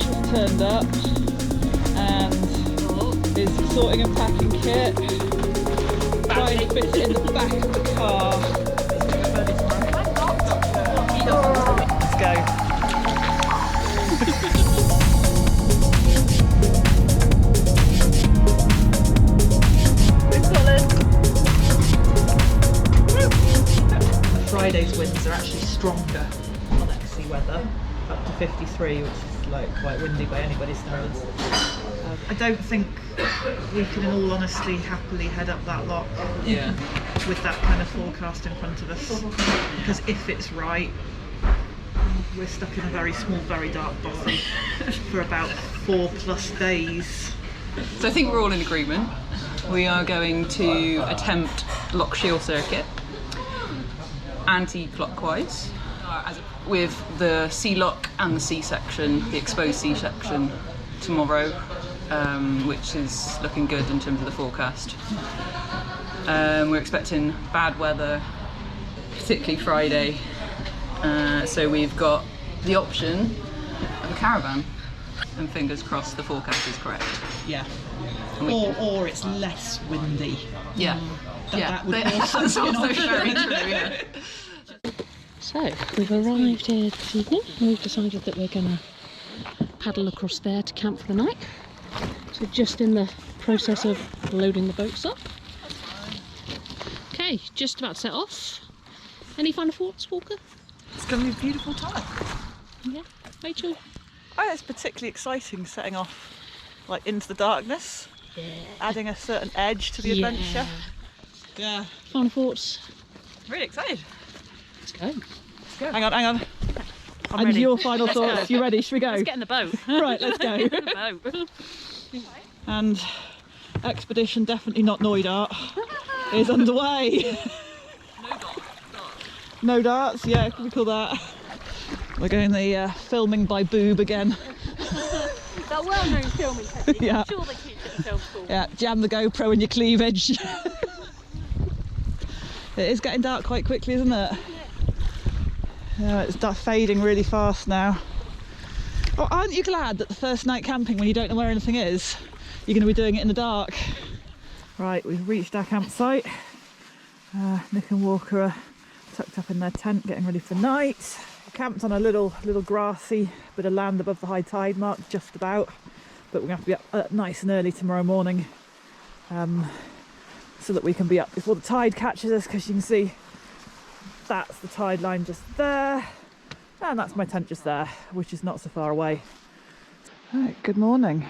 has turned up and is sorting and packing kit. Trying to fit it in the back of the car. Let's go. Friday's winds are actually stronger on XC weather, up to 53, which is like quite windy by anybody's standards. I don't think we can, in all honesty, happily head up that loch with that kind of forecast in front of us, because if it's right, we're stuck in a very small, very dark bottom for about 4+ days. So I think we're all in agreement. We are going to attempt Loch Shiel circuit anti-clockwise with the sea lock and the sea section, the exposed sea section tomorrow, which is looking good in terms of the forecast. We're expecting bad weather, particularly Friday, so we've got the option of a caravan, and fingers crossed the forecast is correct. Yeah. Or it's less windy. Yeah. That would that's also very true, yeah. So, we've arrived here this evening and we've decided that we're going to paddle across there to camp for the night. So just in the process of loading the boats up. Okay, just about to set off. Any final thoughts, Walker? It's going to be a beautiful time. Yeah, Rachel? Oh, it's particularly exciting setting off like into the darkness, adding a certain edge to the adventure. Yeah. Final thoughts? Really excited. Let's go. Let's go. Hang on. I'm And ready. your final thoughts? You ready? Should we go? Let's get in the boat. Right, let's go. Get in the boat. And expedition definitely not Moidart is underway. No darts, yeah, can we call that? We're going the filming by boob again. That well-known filming technique. Yeah. I'm sure they teach it at film school. Yeah, jam the GoPro in your cleavage. It is getting dark quite quickly, isn't it? Yeah, it's fading really fast now. Oh, aren't you glad that the first night camping, when you don't know where anything is, you're going to be doing it in the dark? Right, we've reached our campsite. Nick and Walker are tucked up in their tent, getting ready for night. We camped on a little grassy bit of land above the high tide mark, just about. But we're going to have to be up nice and early tomorrow morning, so that we can be up before the tide catches us, because you can see that's the tide line just there, and that's my tent just there, which is not so far away. Right, good morning.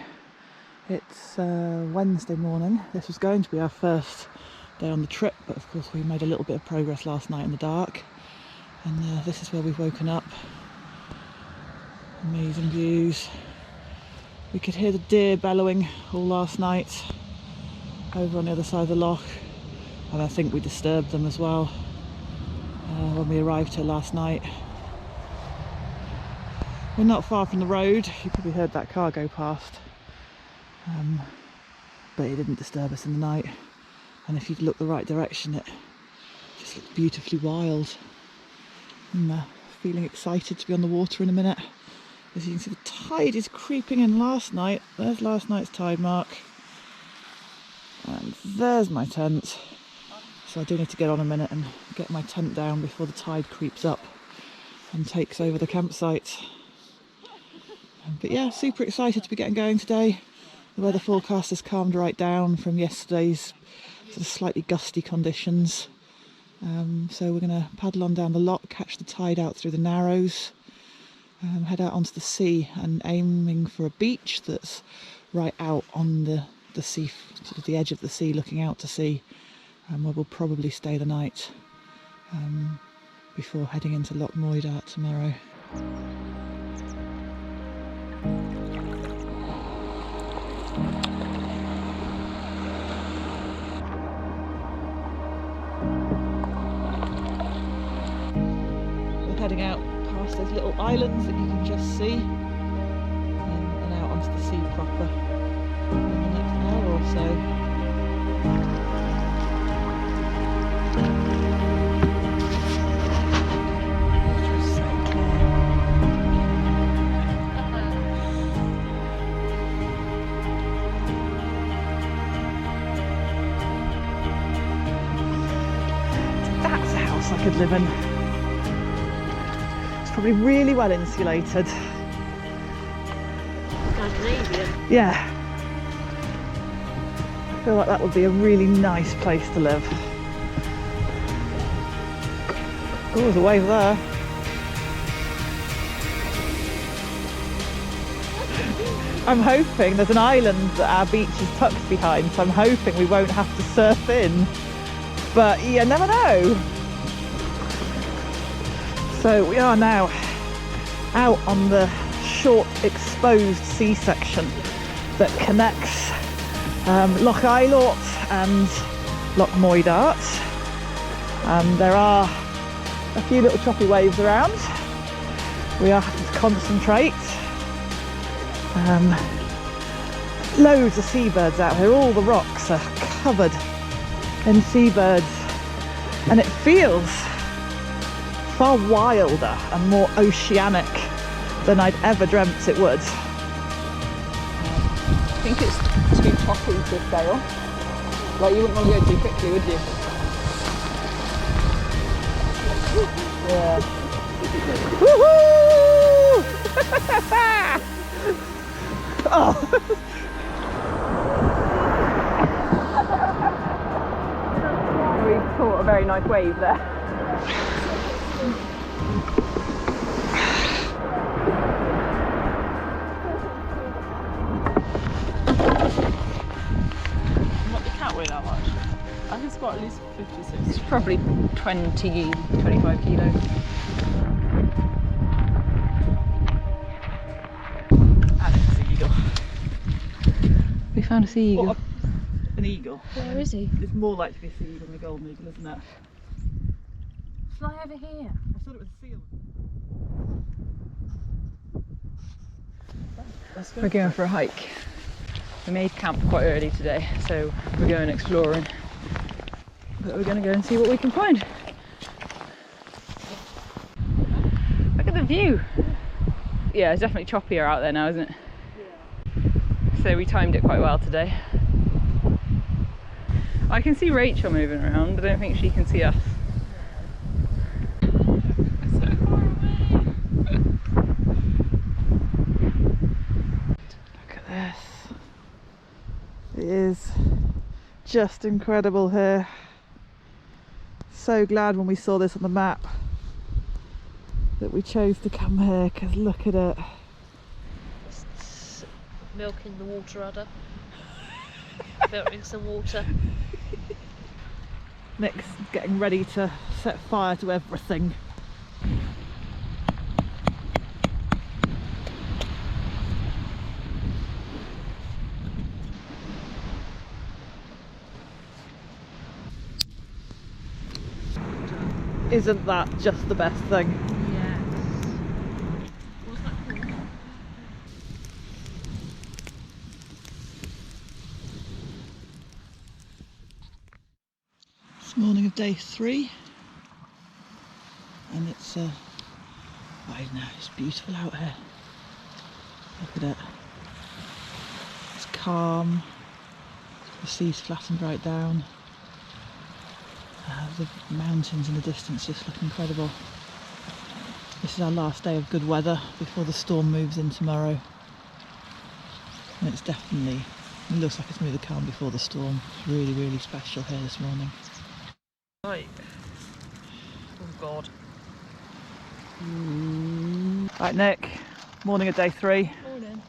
It's Wednesday morning. This was going to be our first day on the trip, but of course we made a little bit of progress last night in the dark, and this is where we've woken up. Amazing views. We could hear the deer bellowing all last night over on the other side of the loch, and I think we disturbed them as well when we arrived here last night. We're not far from the road. You probably heard that car go past, but it didn't disturb us in the night, and if you look the right direction it just looks beautifully wild. I'm feeling excited to be on the water in a minute. As you can see, the tide is creeping in last night. There's last night's tide mark. And there's my tent. So I do need to get on a minute and get my tent down before the tide creeps up and takes over the campsite. But yeah, super excited to be getting going today. The weather forecast has calmed right down from yesterday's sort of slightly gusty conditions. So we're going to paddle on down the loch, catch the tide out through the narrows, head out onto the sea, and aiming for a beach that's right out on the sea, sort of the edge of the sea, looking out to sea, where we'll probably stay the night before heading into Loch Moidart tomorrow. We're heading out past those little islands that you can just see, and out onto the sea proper in the next hour or so. could live in. It's probably really well insulated. Scandinavian. Yeah. I feel like that would be a really nice place to live. Oh, there's a wave there. I'm hoping there's an island that our beach is tucked behind, so I'm hoping we won't have to surf in. But you never know. So we are now out on the short exposed sea section that connects Loch Ailort and Loch Moidart. There are a few little choppy waves around. We are having to concentrate. Loads of seabirds out here. All the rocks are covered in seabirds, and it feels far wilder and more oceanic than I'd ever dreamt it would. I think it's too choppy to sail. Like, you wouldn't want to go too quickly, would you? Yeah. Woohoo! Oh. We caught a very nice wave there. What, you can't weigh that much? I think it's got at least 56. It's probably 20, 25 kilos. We found a sea eagle. What an eagle. Where is he? It's more likely to be a sea eagle than a golden eagle, isn't it? Fly over here. I thought it was a seal. We're going for a hike. We made camp quite early today, so we're going exploring. But we're going to go and see what we can find. Look at the view. Yeah, it's definitely choppier out there now, isn't it? So we timed it quite well today. I can see Rachel moving around, but I don't think she can see us. Look at this. It is just incredible here. So glad when we saw this on the map that we chose to come here, because look at it. Milking the water udder. Filtering some water. Nick's getting ready to set fire to everything. Isn't that just the best thing? Yes. What's that called? It's morning of day 3, and it's I don't know, it's beautiful out here. Look at it. It's calm. The sea's flattened right down. The mountains in the distance just look incredible. This is our last day of good weather before the storm moves in tomorrow. And it's definitely, it looks like it's going to be the calm before the storm. It's really, really special here this morning. Right. Oh God. Right, Nick, morning of day 3. Morning.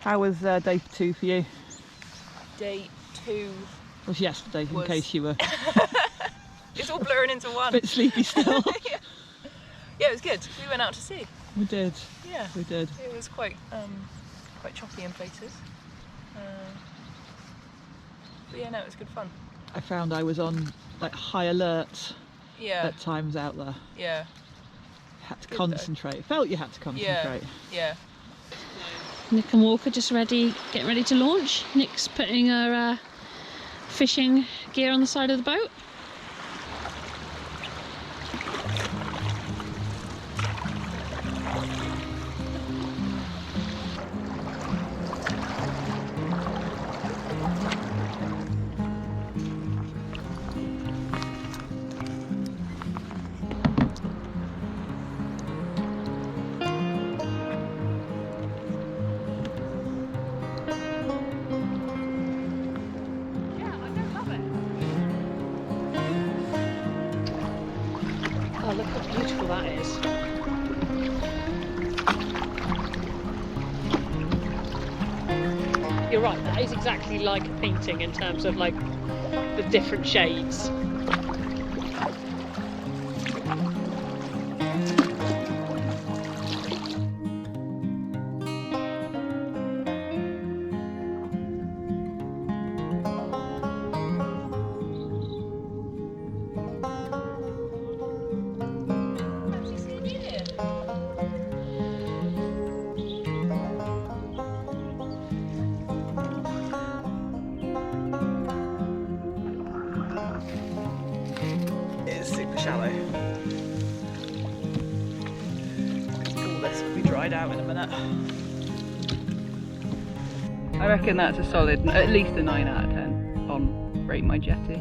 How was day 2 for you? Day 2. It was yesterday, in Was- case you were It's all blurring into a one. bit sleepy still. Yeah, it was good. We went out to sea. We did, Yeah. we did. It was quite choppy in places. But yeah, no, it was good fun. I found I was on like high alert Yeah, at times out there. yeah, Had to Good though. concentrate. Felt you had to concentrate. yeah. Nick and Walker just getting ready to launch. Nick's putting her fishing gear on the side of the boat. that is. You're right, that is exactly like a painting in terms of like the different shades. It's super shallow. All this will be dried out in a minute. I reckon that's a solid, at least a 9 out of 10 on Rate My Jetty.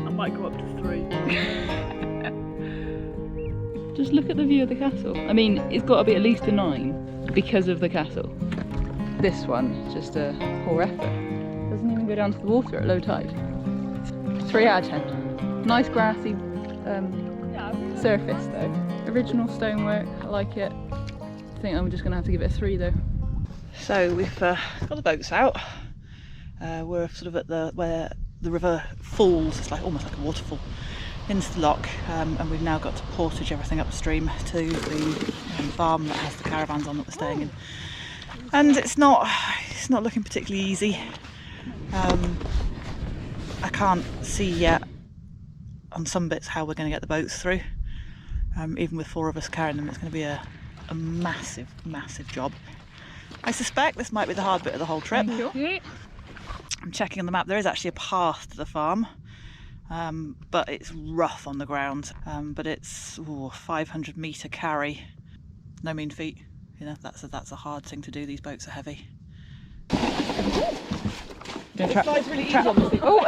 I might go up to 3. Just look at the view of the castle. I mean, it's got to be at least a 9 because of the castle. This one is just a poor effort. Doesn't even go down to the water at low tide. 3 out of 10. Nice grassy surface though. Original stonework, I like it. I think I'm just going to have to give it a 3 though. So we've got the boats out. We're sort of at where the river falls. It's like almost like a waterfall into the loch, and we've now got to portage everything upstream to the farm that has the caravans on that we're staying in. And it's not looking particularly easy. I can't see yet on some bits how we're going to get the boats through. Even with 4 of us carrying them, it's going to be a massive job. I suspect this might be the hard bit of the whole trip. I'm checking on the map. There is actually a path to the farm, but it's rough on the ground. But it's 500 metre carry, no mean feat. You know, that's a hard thing to do. These boats are heavy. It slides really easy on this thing. Oh.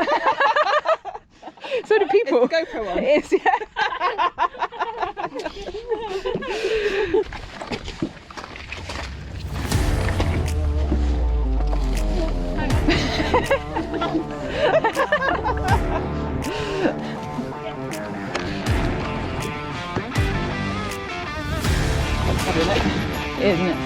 So do people. It's the GoPro on. It is, yeah. Isn't it?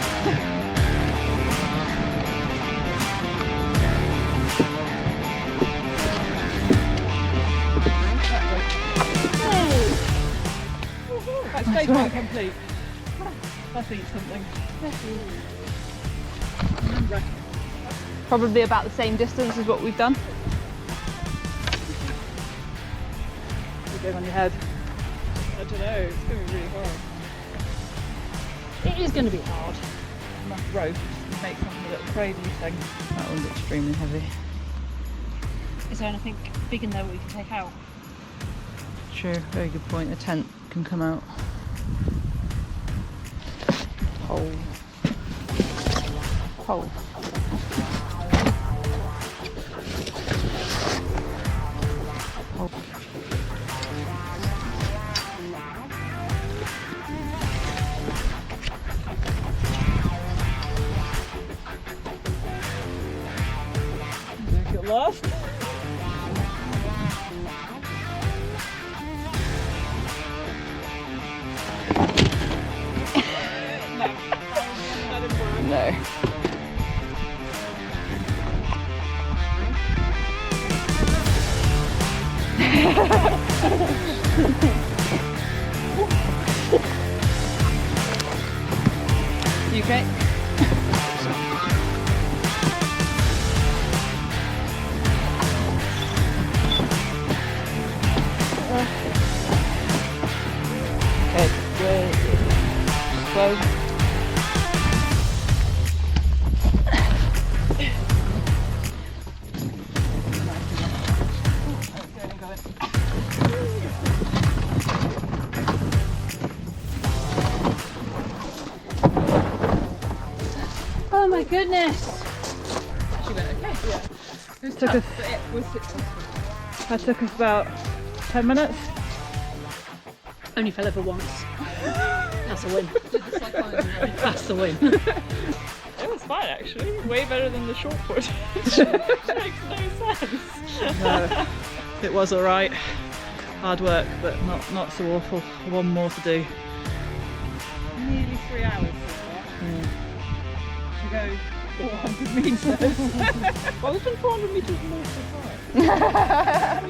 That stay's quite complete. Let's eat something. Probably about the same distance as what we've done. You're going on your head. I don't know, it's going to be really hard. It is going to be hard. Enough rope to make something a little cradly thing. That one's extremely heavy. Is there anything big in there we can take out? True, very good point. A tent can come out. Pole. Pole. Pole. Make it last. No. You okay? Okay, good. Slow. Oh my goodness! She went okay. Yeah. It was Took tough, us- but it was successful. That took us about 10 minutes. Only fell over once. That's a win. That's the win. It was fine actually, way better than the short footage. It makes no sense. No. It was alright. Hard work, but not so awful. One more to do. Nearly 3 hours so far. To go 400 metres. Well, it's been 400 metres more so far.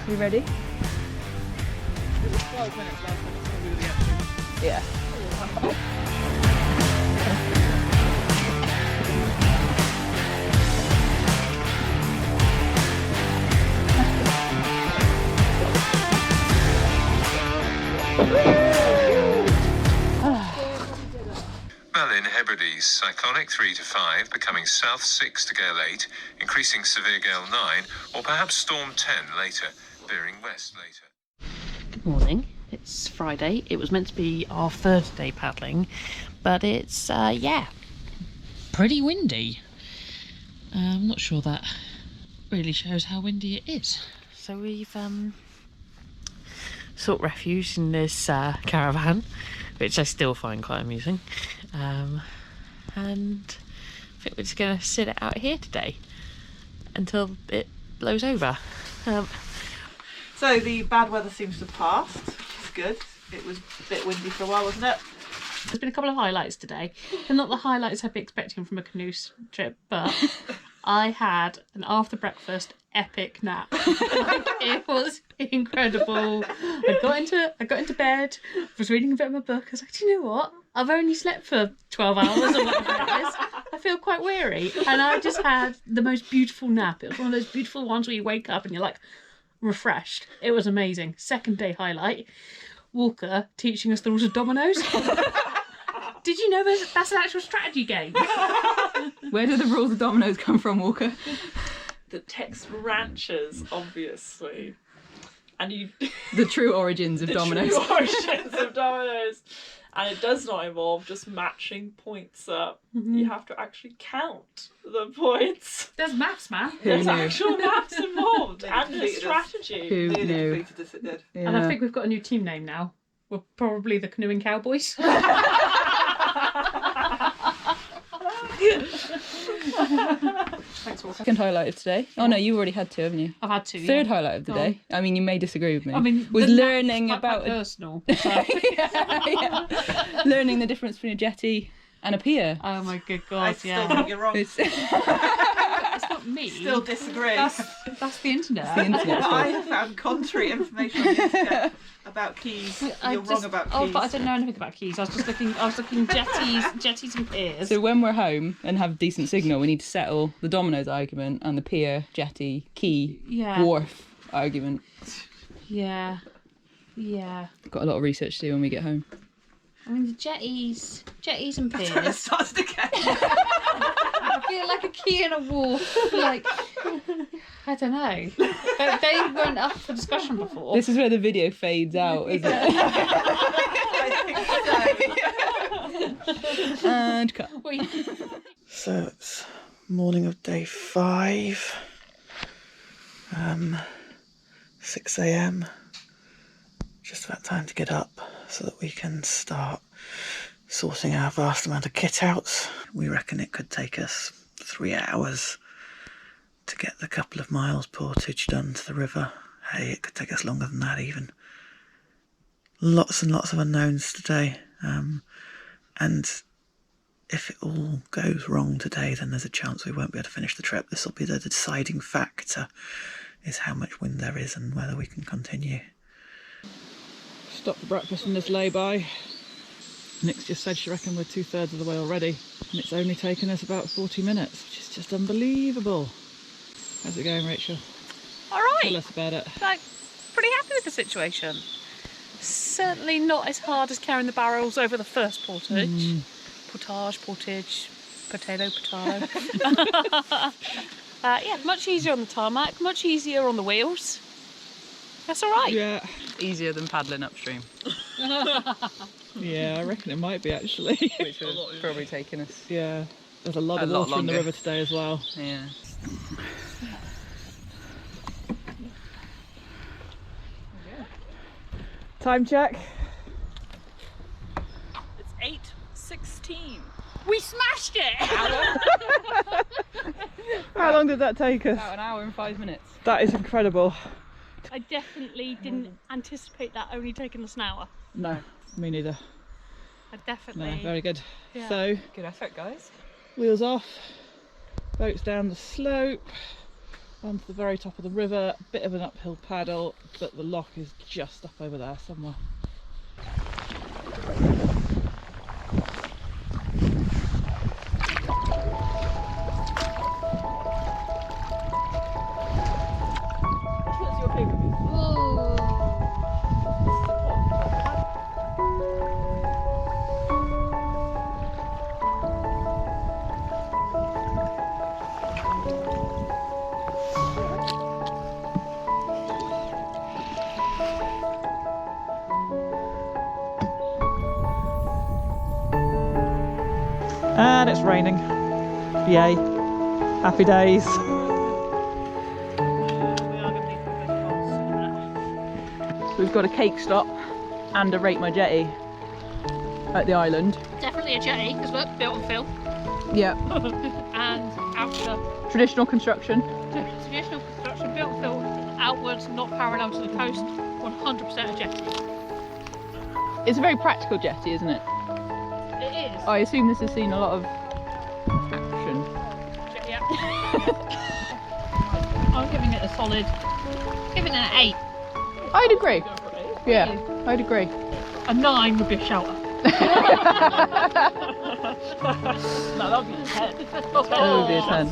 You ready? It was 12 minutes last time, so we were the actual. Yeah. Merlin Hebrides, cyclonic 3 to 5, becoming south 6 to gale 8, increasing severe gale 9, or perhaps storm 10 later, veering west later. Good morning. It's Friday. It was meant to be our third day paddling, but it's yeah, pretty windy. I'm not sure that really shows how windy it is. So we've sought refuge in this caravan, which I still find quite amusing, and I think we're just going to sit it out here today until it blows over. So the bad weather seems to have passed, which is good. It was a bit windy for a while, wasn't it? There's been a couple of highlights today. They're not the highlights I'd be expecting from a canoe trip, but I had an after breakfast epic nap. It was incredible. I got into bed, was reading a bit of my book. I was like, do you know what? I've only slept for 12 hours or whatever it is. I feel quite weary. And I just had the most beautiful nap. It was one of those beautiful ones where you wake up and you're like refreshed. It was amazing. Second day highlight, Walker teaching us the rules of dominoes. Did you know that's an actual strategy game? Where do the rules of dominoes come from, Walker? The Tex Ranchers, obviously. And you The true origins of dominoes. true origins of dominoes. And it does not involve just matching points up. You have to actually count the points. There's maths, man. There's knew? actual maths involved and a strategy. Who knew? And I think we've got a new team name now. We're probably the Canoeing Cowboys. Thanks, Walker. Second highlight of today. Oh no, you already had two, haven't you? I've had two. Third yeah. highlight of the day. I mean, you may disagree with me. I mean, was the learning nap's about quite personal. So. yeah. Learning the difference between a jetty and a pier. Oh my good I god! still Yeah, think you're wrong. It's it's not me. Still disagree. That's the internet. the internet's I fault. have found contrary information on the internet about keys. You're wrong about keys. Oh, but I don't know anything about keys. I was looking jetties and piers. So when we're home and have decent signal, we need to settle the dominoes argument and the pier, jetty, quay, Yeah. wharf argument. Yeah. Got a lot of research to do when we get home. I mean the jetties and It piers. starts to get. I feel like a key and a wharf. Like I don't know. They weren't up for discussion before. This is where the video fades out, isn't it? I think so. And cut. So it's morning of day 5. 6 a.m. Just about time to get up so that we can start sorting our vast amount of kit out. We reckon it could take us 3 hours to get the couple of miles portage done to the river. Hey, it could take us longer than that even. Lots and lots of unknowns today. And if it all goes wrong today, then there's a chance we won't be able to finish the trip. This will be the deciding factor, is how much wind there is and whether we can continue. Stopped for breakfast in this lay-by. Nick's just said she reckoned we're 2/3 of the way already, and it's only taken us about 40 minutes, which is just unbelievable. How's it going, Rachel? All right. Tell us about it. Like, pretty happy with the situation. Certainly not as hard as carrying the barrels over the first portage. Portage, potato. Yeah, much easier on the tarmac, much easier on the wheels. That's all right. Yeah. Easier than paddling upstream. Yeah, I reckon it might be actually. Which was probably taking us. Yeah. There's a lot of lot water in the longer. river today as well. Yeah. Time check. It's 8:16. We smashed it! How long did that take us? About an hour and 5 minutes. That is incredible. I definitely didn't anticipate that only taking us an hour. No, me neither. I definitely... No, very good. Yeah. So, Good effort, guys. wheels off, boats down the slope, onto the very top of the river, bit of an uphill paddle, but the loch is just up over there somewhere. What's your favourite bit? And it's raining. Yay. Happy days. So we've got a cake stop and a rate my jetty at the island. Definitely a jetty, because we're built on fill. Yeah. And outer. Traditional construction. Traditional construction, built on fill, outwards, not parallel to the coast. 100% a jetty. It's a very practical jetty, isn't it? It is. I assume this has seen a lot of action. Yeah. I'm giving it a solid. Giving it an 8. I'd agree. Yeah, I'd agree. A 9 would be a shelter. No, that would be a 10. That would be a 10.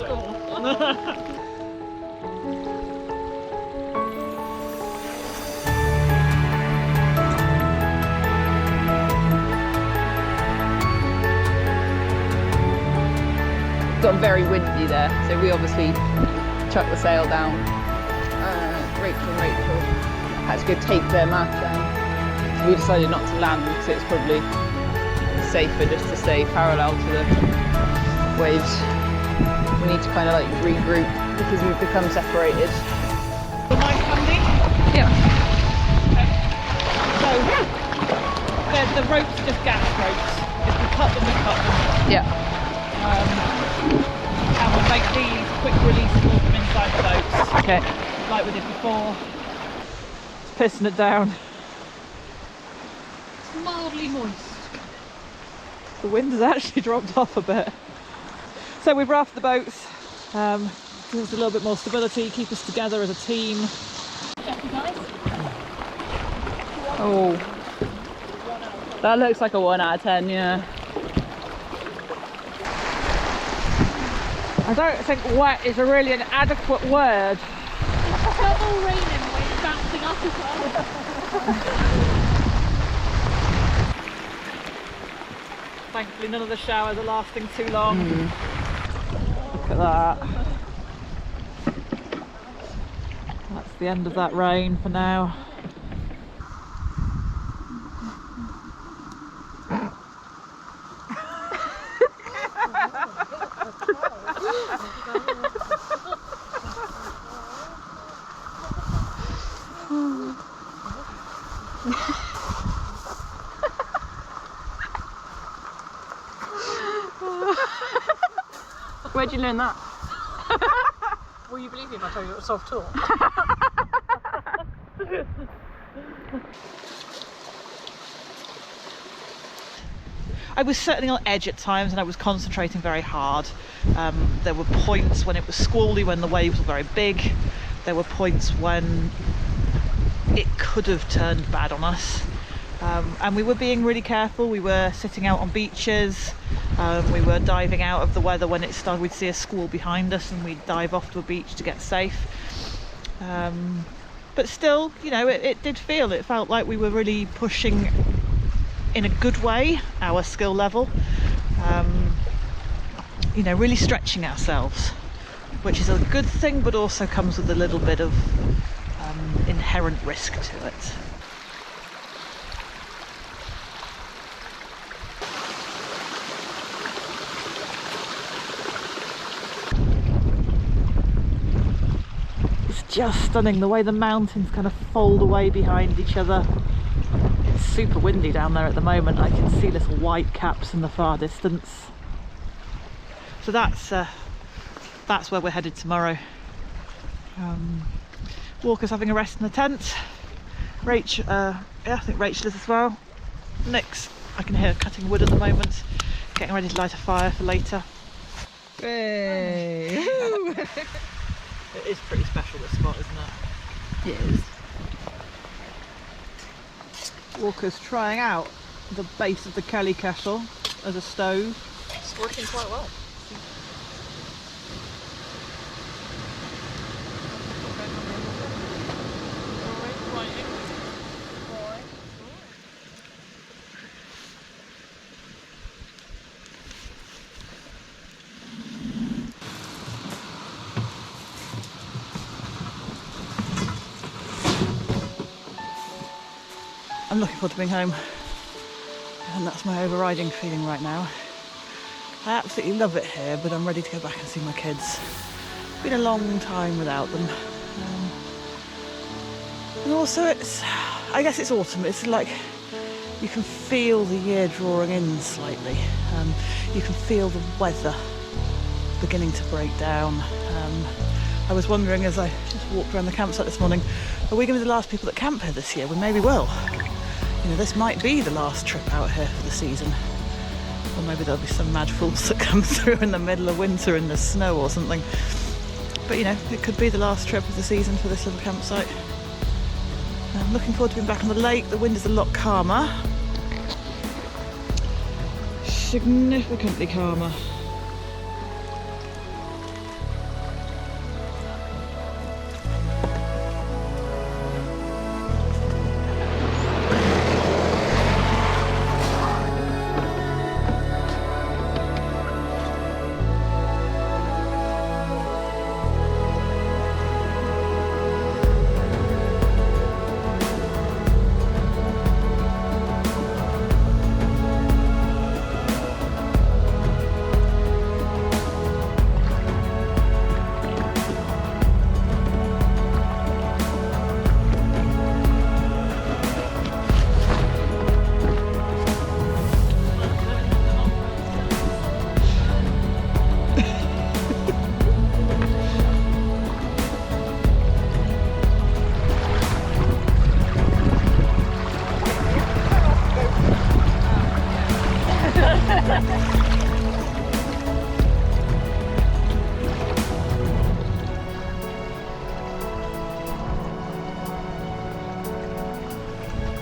Got very windy there, so we obviously chucked the sail down. Rachel had to go take their mast down. So we decided not to land because it's probably safer just to stay parallel to the waves. We need to kind of like regroup because we've become separated. The mic handy? Yeah. So, the ropes just gas ropes. If we cut them, we cut them. Yeah. And we'll make these quick releasable from inside the boats, Okay. like we did before. It's pissing it down. It's mildly moist. The wind has actually dropped off a bit. So we've rafted the boats, give us a little bit more stability, keep us together as a team. Oh. That looks like a 1 out of 10, yeah. I don't think wet is really an adequate word. Double raining when it's bouncing up as well. Thankfully none of the showers are lasting too long. Look at that. That's the end of that rain for now. Where'd you learn that? Will you believe me if I tell you it was self-taught? I was certainly on edge at times and I was concentrating very hard. There were points when it was squally, when the waves were very big. There were points when it could have turned bad on us. And we were being really careful. We were sitting out on beaches. We were diving out of the weather when it started. We'd see a squall behind us and we'd dive off to a beach to get safe. But still, you know, it felt like we were really pushing in a good way our skill level. You know, really stretching ourselves, which is a good thing, but also comes with a little bit of inherent risk to it. Just stunning the way the mountains kind of fold away behind each other. It's super windy down there at the moment. I can see little white caps in the far distance. So that's where we're headed tomorrow. Walker's having a rest in the tent. Yeah, I think Rachel is as well. Nick's, I can hear her cutting wood at the moment, getting ready to light a fire for later. Hey! It is pretty special, this spot, isn't it? It is. Walker's trying out the base of the Kelly kettle as a stove. It's working quite well. I'm looking forward to being home, and that's my overriding feeling right now. I absolutely love it here, but I'm ready to go back and see my kids. It's been a long time without them. And also I guess it's autumn. It's like you can feel the year drawing in slightly. You can feel the weather beginning to break down. I was wondering as I just walked around the campsite this morning, are we going to be the last people that camp here this year? We maybe will. You know, this might be the last trip out here for the season. Or maybe there'll be some mad fools that come through in the middle of winter in the snow or something. But you know, it could be the last trip of the season for this little campsite. I'm looking forward to being back on the lake. The wind is a lot calmer. Significantly calmer.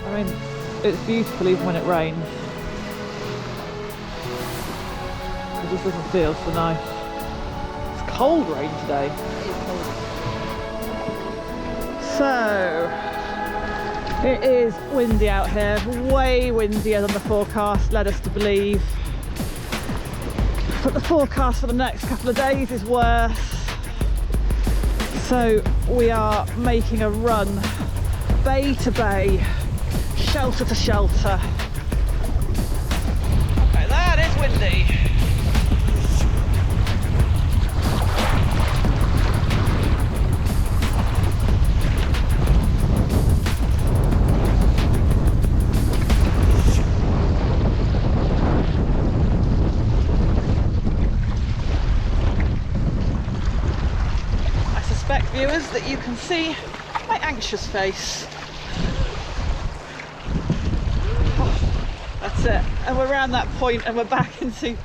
I mean, it's beautiful even when it rains. It just doesn't feel so nice. It's cold rain today. So, it is windy out here, way windier than the forecast led us to believe. But the forecast for the next couple of days is worse. So we are making a run, bay to bay, shelter to shelter. Okay, that is windy. Viewers, that you can see my anxious face. Oh, that's it, and we're around that point and we're back into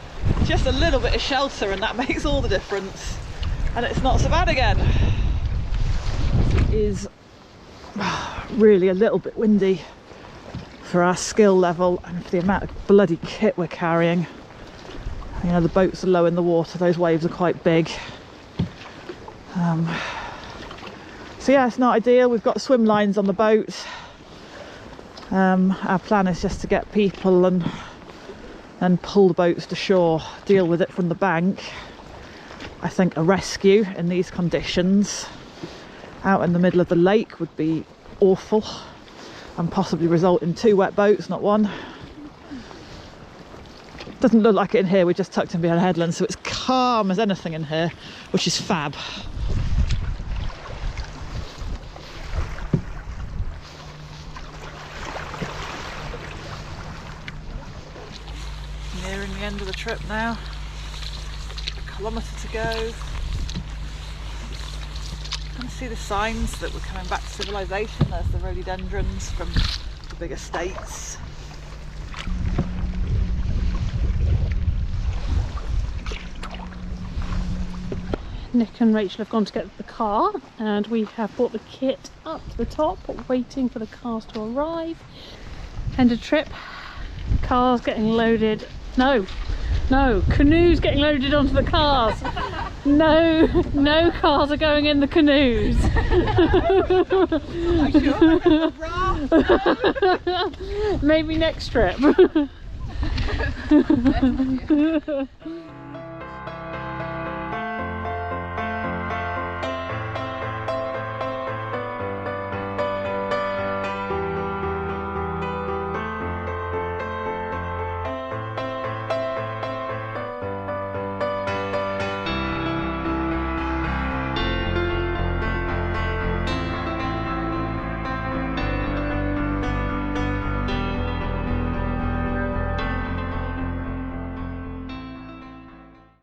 just a little bit of shelter, and that makes all the difference, and it's not so bad again. It is really a little bit windy for our skill level and for the amount of bloody kit we're carrying. You know, the boats are low in the water, those waves are quite big. So yeah, it's not ideal. We've got swim lines on the boat. Our plan is just to get people and pull the boats to shore, deal with it from the bank. I think a rescue in these conditions out in the middle of the lake would be awful and possibly result in 2 wet boats, not 1. Doesn't look like it in here. We're just tucked in behind a headland, so it's calm as anything in here, which is fab. Nearing the end of the trip now. kilometre to go. You can see the signs that we're coming back to civilization. There's the rhododendrons from the big estates. Nick and Rachel have gone to get the car, and we have brought the kit up to the top, waiting for the cars to arrive. End of trip. Cars getting loaded. No, canoes getting loaded onto the cars. No cars are going in the canoes. Maybe next trip.